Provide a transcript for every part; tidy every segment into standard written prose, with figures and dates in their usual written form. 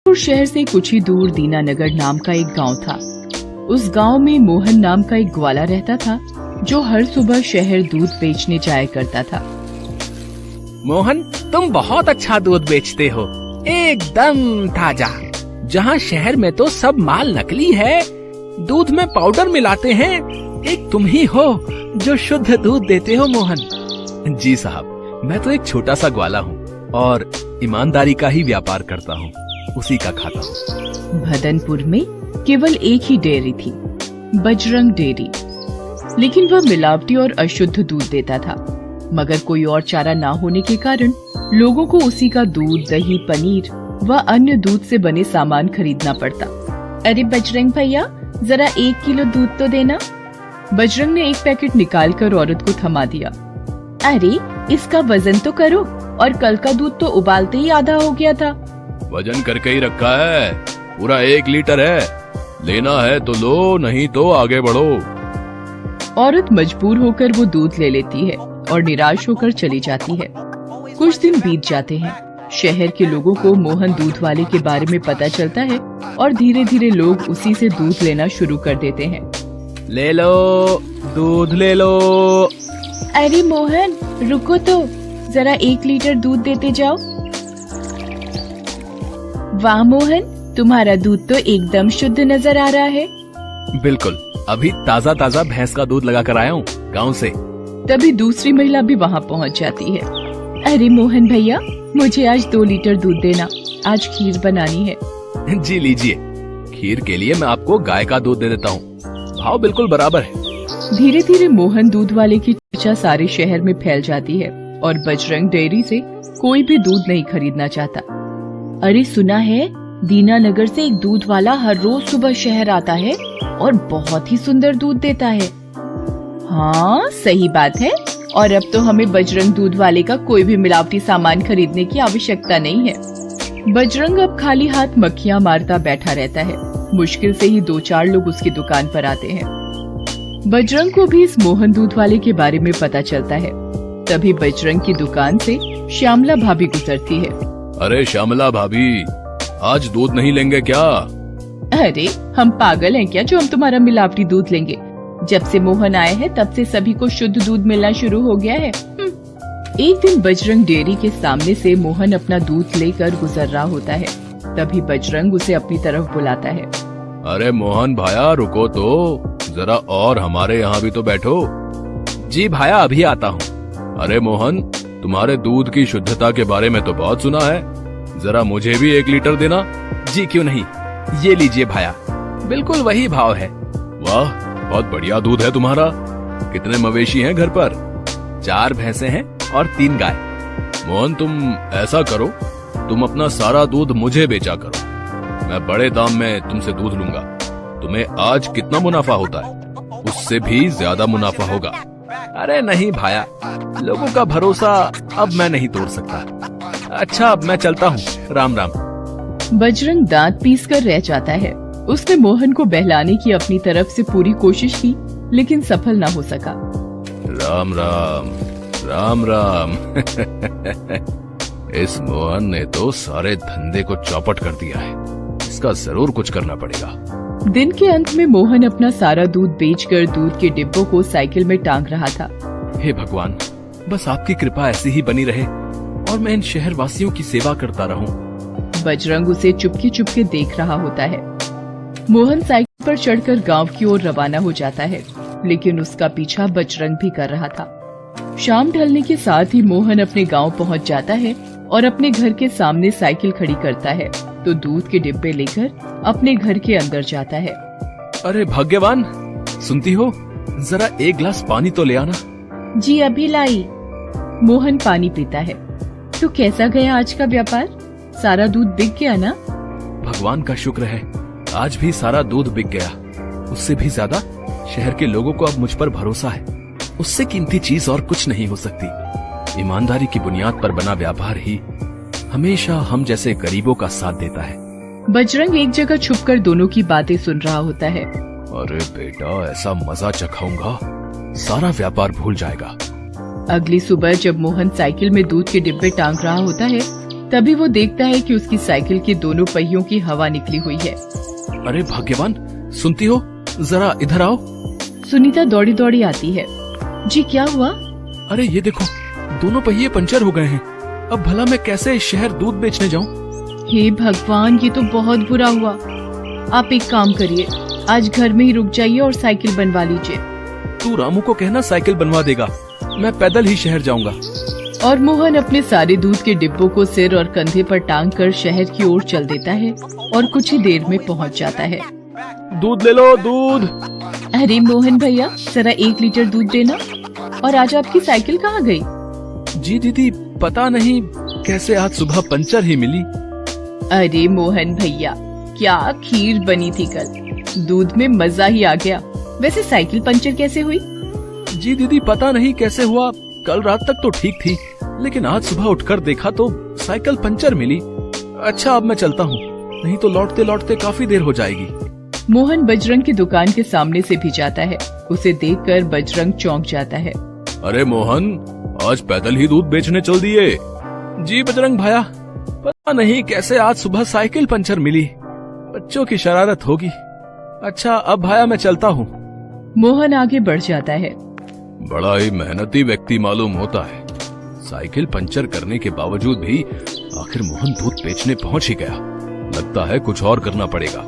और शहर से कुछ ही दूर दीनानगर नाम का एक गांव था। उस गांव में मोहन नाम का एक ग्वाला रहता था जो हर सुबह शहर दूध बेचने जाया करता था। मोहन, तुम बहुत अच्छा दूध बेचते हो, एकदम ताजा। जहाँ शहर में तो सब माल नकली है, दूध में पाउडर मिलाते हैं, एक तुम ही हो जो शुद्ध दूध देते हो मोहन। जी साहब, मैं तो एक छोटा सा ग्वाला हूँ और ईमानदारी का ही व्यापार करता हूँ, उसी का खाता हूँ। भदनपुर में केवल एक ही डेयरी थी, बजरंग डेयरी, लेकिन वह मिलावटी और अशुद्ध दूध देता था। मगर कोई और चारा ना होने के कारण लोगों को उसी का दूध, दही, पनीर व अन्य दूध से बने सामान खरीदना पड़ता। अरे बजरंग भैया, जरा 1 किलो दूध तो देना। बजरंग ने एक पैकेट निकालकर औरत को थमा दिया। अरे इसका वजन तो करो, और कल का दूध तो उबालते ही आधा हो गया था। वजन करके ही रखा है, पूरा 1 लीटर है, लेना है तो लो, नहीं तो आगे बढ़ो। औरत मजबूर होकर वो दूध ले लेती है और निराश होकर चली जाती है। कुछ दिन बीत जाते हैं। शहर के लोगों को मोहन दूध वाले के बारे में पता चलता है और धीरे धीरे लोग उसी से दूध लेना शुरू कर देते हैं। ले लो, दूध ले लो। अरे मोहन, रुको तो, जरा 1 लीटर दूध देते जाओ। वाह मोहन, तुम्हारा दूध तो एकदम शुद्ध नजर आ रहा है। बिल्कुल, अभी ताजा ताजा भैंस का दूध लगा कर आया हूँ गाँव से। तभी दूसरी महिला भी वहाँ पहुँच जाती है। अरे मोहन भैया, मुझे आज 2 लीटर दूध देना, आज खीर बनानी है। जी लीजिए, खीर के लिए मैं आपको गाय का दूध दे देता हूँ, भाव बिल्कुल बराबर है। धीरे धीरे मोहन दूध वाले की चर्चा सारे शहर में फैल जाती है और बजरंग डेयरी से कोई भी दूध नहीं खरीदना चाहता। अरे सुना है, दीनानगर से एक दूध वाला हर रोज सुबह शहर आता है और बहुत ही सुंदर दूध देता है। हाँ सही बात है, और अब तो हमें बजरंग दूध वाले का कोई भी मिलावटी सामान खरीदने की आवश्यकता नहीं है। बजरंग अब खाली हाथ मक्खियाँ मारता बैठा रहता है। मुश्किल से ही 2-4 लोग उसकी दुकान पर आते हैं। बजरंग को भी इस मोहन दूध वाले के बारे में पता चलता है। तभी बजरंग की दुकान से श्यामला भाभी गुजरती है। अरे श्यामला भाभी, आज दूध नहीं लेंगे क्या? अरे हम पागल हैं क्या जो हम तुम्हारा मिलावटी दूध लेंगे? जब से मोहन आए हैं तब से सभी को शुद्ध दूध मिलना शुरू हो गया है। एक दिन बजरंग डेयरी के सामने से मोहन अपना दूध लेकर गुजर रहा होता है। तभी बजरंग उसे अपनी तरफ बुलाता है। अरे मोहन भाया, रुको तो, जरा और हमारे यहाँ भी तो बैठो। जी भाया, अभी आता हूँ। अरे मोहन, तुम्हारे दूध की शुद्धता के बारे में तो बहुत सुना है, जरा मुझे भी 1 लीटर देना। जी क्यों नहीं, ये लीजिए भाया, बिल्कुल वही भाव है। वाह, बहुत बढ़िया दूध है तुम्हारा। कितने मवेशी हैं घर पर? 4 भैंसे हैं और 3 गाय। मोहन तुम ऐसा करो, तुम अपना सारा दूध मुझे बेचा करो, मैं बड़े दाम में तुमसे दूध लूंगा। तुम्हें आज कितना मुनाफा होता है, उससे भी ज्यादा मुनाफा होगा। अरे नहीं भाया, लोगों का भरोसा अब मैं नहीं तोड़ सकता। अच्छा, अब मैं चलता हूँ, राम राम। बजरंग दांत पीस कर रह जाता है। उसने मोहन को बहलाने की अपनी तरफ से पूरी कोशिश की, लेकिन सफल ना हो सका। राम राम, राम राम। इस मोहन ने तो सारे धंधे को चौपट कर दिया है, इसका जरूर कुछ करना पड़ेगा। दिन के अंत में मोहन अपना सारा दूध बेचकर दूध के डिब्बों को साइकिल में टांग रहा था। हे भगवान, बस आपकी कृपा ऐसी ही बनी रहे और मैं इन शहर वासियों की सेवा करता रहूं। बजरंग उसे चुपके चुपके देख रहा होता है। मोहन साइकिल पर चढ़कर गांव की ओर रवाना हो जाता है, लेकिन उसका पीछा बजरंग भी कर रहा था। शाम ढलने के साथ ही मोहन अपने गांव पहुंच जाता है और अपने घर के सामने साइकिल खड़ी करता है तो दूध के डिब्बे लेकर अपने घर के अंदर जाता है। अरे भाग्यवान, सुनती हो, जरा 1 गिलास पानी तो ले आना। जी अभी लाई। मोहन पानी पीता है। तो कैसा गया आज का व्यापार? सारा दूध बिक गया ना? भगवान का शुक्र है, आज भी सारा दूध बिक गया। उससे भी ज्यादा शहर के लोगों को अब मुझ पर भरोसा है। उससे कीमती चीज और कुछ नहीं हो सकती। ईमानदारी की बुनियाद पर बना व्यापार ही हमेशा हम जैसे गरीबों का साथ देता है। बजरंग एक जगह छुपकर दोनों की बातें सुन रहा होता है। अरे बेटा, ऐसा मजा चखाऊंगा, सारा व्यापार भूल जाएगा। अगली सुबह जब मोहन साइकिल में दूध के डिब्बे टांग रहा होता है तभी वो देखता है कि उसकी साइकिल के दोनों पहियों की हवा निकली हुई है। अरे भाग्यवान, सुनती हो? जरा इधर आओ। सुनीता दौड़ी दौड़ी आती है। जी क्या हुआ? अरे ये देखो, दोनों पहिए पंचर हो गए हैं। अब भला मैं कैसे शहर दूध बेचने जाऊं? हे भगवान, ये तो बहुत बुरा हुआ। आप एक काम करिए, आज घर में ही रुक जाइए और साइकिल बनवा लीजिए। तू रामू को कहना साइकिल बनवा देगा, मैं पैदल ही शहर जाऊंगा। और मोहन अपने सारे दूध के डिब्बों को सिर और कंधे पर टांग कर शहर की ओर चल देता है और कुछ ही देर में पहुंच जाता है। दूध ले लो, दूध। अरे मोहन भैया, जरा 1 लीटर दूध देना। और आज आपकी साइकिल कहाँ गई? जी दीदी, पता नहीं कैसे आज सुबह पंचर ही मिली। अरे मोहन भैया, क्या खीर बनी थी कल, दूध में मजा ही आ गया। वैसे साइकिल पंचर कैसे हुई? जी दीदी, पता नहीं कैसे हुआ, कल रात तक तो ठीक थी, लेकिन आज सुबह उठकर देखा तो साइकिल पंचर मिली। अच्छा, अब मैं चलता हूँ, नहीं तो लौटते लौटते काफी देर हो जाएगी। मोहन बजरंग की दुकान के सामने से भी जाता है। उसे देखकर बजरंग चौंक जाता है। अरे मोहन, आज पैदल ही दूध बेचने चल दिए? जी बजरंग भाया, पता नहीं कैसे आज सुबह साइकिल पंचर मिली, बच्चों की शरारत होगी। अच्छा, अब भाया मैं चलता हूँ। मोहन आगे बढ़ जाता है। बड़ा ही मेहनती व्यक्ति मालूम होता है। साइकिल पंचर करने के बावजूद भी आखिर मोहन दूध बेचने पहुंच ही गया। लगता है कुछ और करना पड़ेगा।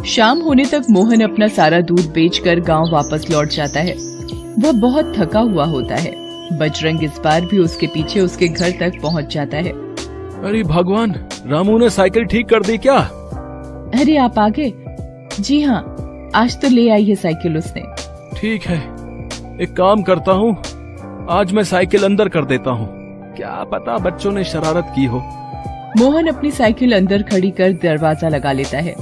शाम होने तक मोहन अपना सारा दूध बेचकर गांव वापस लौट जाता है। वह बहुत थका हुआ होता है। बजरंग इस बार भी उसके पीछे उसके घर तक पहुंच जाता है। अरे भगवान, रामू ने साइकिल ठीक कर दी क्या? अरे आप आ गए? जी हाँ, आज तो ले आई है साइकिल उसने। ठीक है, एक काम करता हूँ, आज मैं साइकिल अंदर कर देता हूँ, क्या पता बच्चों ने शरारत की हो। मोहन अपनी साइकिल अंदर खड़ी कर दरवाजा लगा लेता है,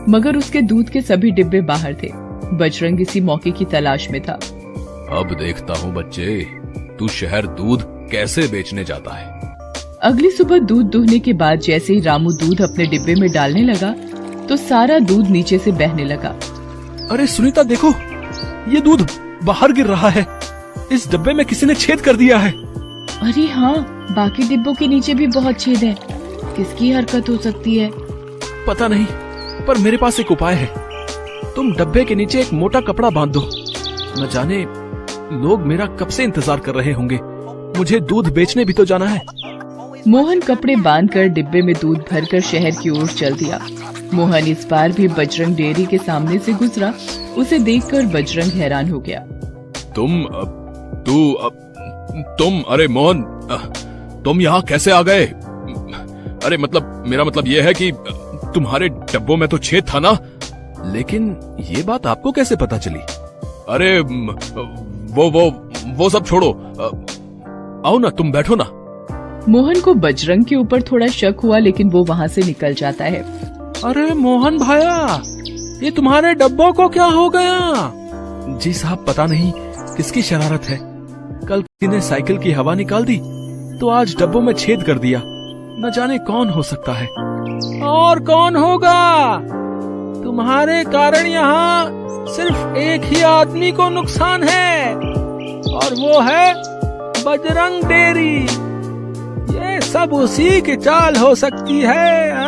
मगर उसके दूध के सभी डिब्बे बाहर थे। बजरंग इसी मौके की तलाश में था। अब देखता हूँ बच्चे, तू शहर दूध कैसे बेचने जाता है। अगली सुबह दूध दुहने के बाद जैसे ही रामू दूध अपने डिब्बे में डालने लगा तो सारा दूध नीचे से बहने लगा। अरे सुनीता देखो, ये दूध बाहर गिर रहा है। इस डब्बे में किसी ने छेद कर दिया है। अरे हाँ, बाकी डिब्बों के नीचे भी बहुत छेद है। किसकी हरकत हो सकती है? पता नहीं, पर मेरे पास एक उपाय है। तुम डब्बे के नीचे एक मोटा कपड़ा बांध दो, न जाने लोग मेरा कब से इंतजार कर रहे होंगे। मुझे दूध बेचने भी तो जाना है। मोहन कपड़े बांधकर डिब्बे में दूध भरकर शहर की ओर चल दिया। मोहन इस बार भी बजरंग डेयरी के सामने से गुजरा। उसे देखकर बजरंग हैरान हो गया। तुम अरे मोहन, तुम यहाँ कैसे आ गए? अरे मेरा मतलब ये है कि तुम्हारे डब्बों में तो छेद था ना, लेकिन ये बात आपको कैसे पता चली? अरे वो सब छोड़ो, आओ ना, तुम बैठो ना। मोहन को बजरंग के ऊपर थोड़ा शक हुआ, लेकिन वो वहाँ से निकल जाता है। अरे मोहन भाया, ये तुम्हारे डब्बों को क्या हो गया? जी साहब, पता नहीं किसकी शरारत है। कल किसी ने साइकिल की हवा निकाल दी तो आज डब्बों में छेद कर दिया। न जाने कौन हो सकता है। और कौन होगा? तुम्हारे कारण यहाँ सिर्फ एक ही आदमी को नुकसान है, और वो है बजरंग डेयरी। ये सब उसी की चाल हो सकती है।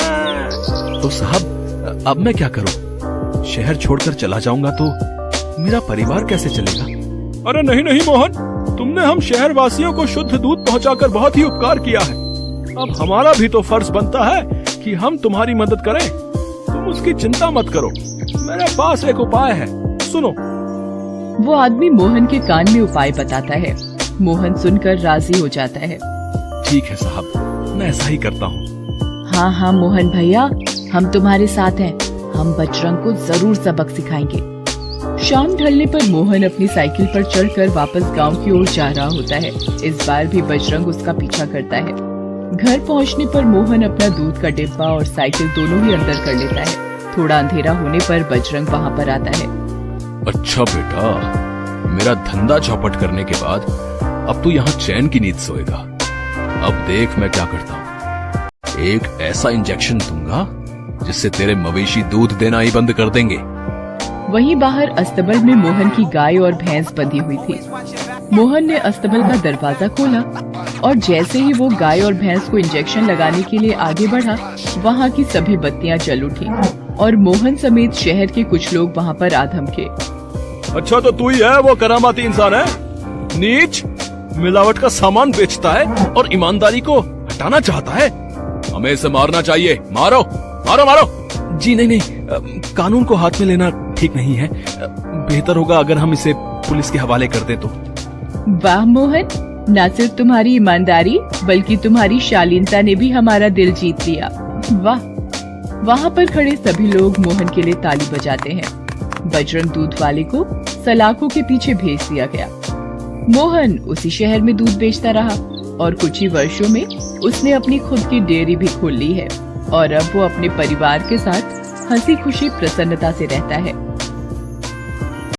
तो साहब, अब मैं क्या करूं? शहर छोड़कर चला जाऊंगा तो मेरा परिवार कैसे चलेगा? अरे नहीं नहीं मोहन, तुमने हम शहर वासियों को शुद्ध दूध पहुंचाकर बहुत ही उपकार किया है। अब हमारा भी तो फर्ज बनता है कि हम तुम्हारी मदद करें। तुम उसकी चिंता मत करो, मेरे पास एक उपाय है, सुनो। वो आदमी मोहन के कान में उपाय बताता है। मोहन सुनकर राजी हो जाता है। ठीक है साहब, मैं ऐसा ही करता हूँ। हाँ हाँ मोहन भैया, हम तुम्हारे साथ हैं। हम बजरंग को जरूर सबक सिखाएंगे। शाम ढलने पर मोहन अपनी साइकिल पर चढ़कर वापस गांव की ओर जा रहा होता है। इस बार भी बजरंग उसका पीछा करता है। घर पहुंचने पर मोहन अपना दूध का डिब्बा और साइकिल दोनों ही अंदर कर लेता है। थोड़ा अंधेरा होने पर बजरंग वहाँ पर आता है। अच्छा बेटा, मेरा धंधा चौपट करने के बाद अब तू यहाँ चैन की नींद सोएगा। अब देख मैं क्या करता हूँ। एक ऐसा इंजेक्शन दूंगा जिससे तेरे मवेशी दूध देना ही बंद कर देंगे। वहीं बाहर अस्तबल में मोहन की गाय और भैंस बंधी हुई थी। मोहन ने अस्तबल का दरवाजा खोला और जैसे ही वो गाय और भैंस को इंजेक्शन लगाने के लिए आगे बढ़ा, वहाँ की सभी बत्तियां जल उठी और मोहन समेत शहर के कुछ लोग वहाँ पर आ धमके। अच्छा तो तू ही है वो करामाती इंसान है, नीच, मिलावट का सामान बेचता है और ईमानदारी को हटाना चाहता है। हमें इसे मारना चाहिए, मारो मारो मारो। जी नहीं, कानून को हाथ में लेना ठीक नहीं है, बेहतर होगा अगर हम इसे पुलिस के हवाले कर दे तो। वाह मोहन, न सिर्फ तुम्हारी ईमानदारी बल्कि तुम्हारी शालीनता ने भी हमारा दिल जीत लिया। वाह। वहाँ पर खड़े सभी लोग मोहन के लिए ताली बजाते हैं। बजरंग दूध वाले को सलाखों के पीछे भेज दिया गया। मोहन उसी शहर में दूध बेचता रहा और कुछ ही वर्षों में उसने अपनी खुद की डेयरी भी खोल ली है और अब वो अपने परिवार के साथ हंसी खुशी प्रसन्नता से रहता है।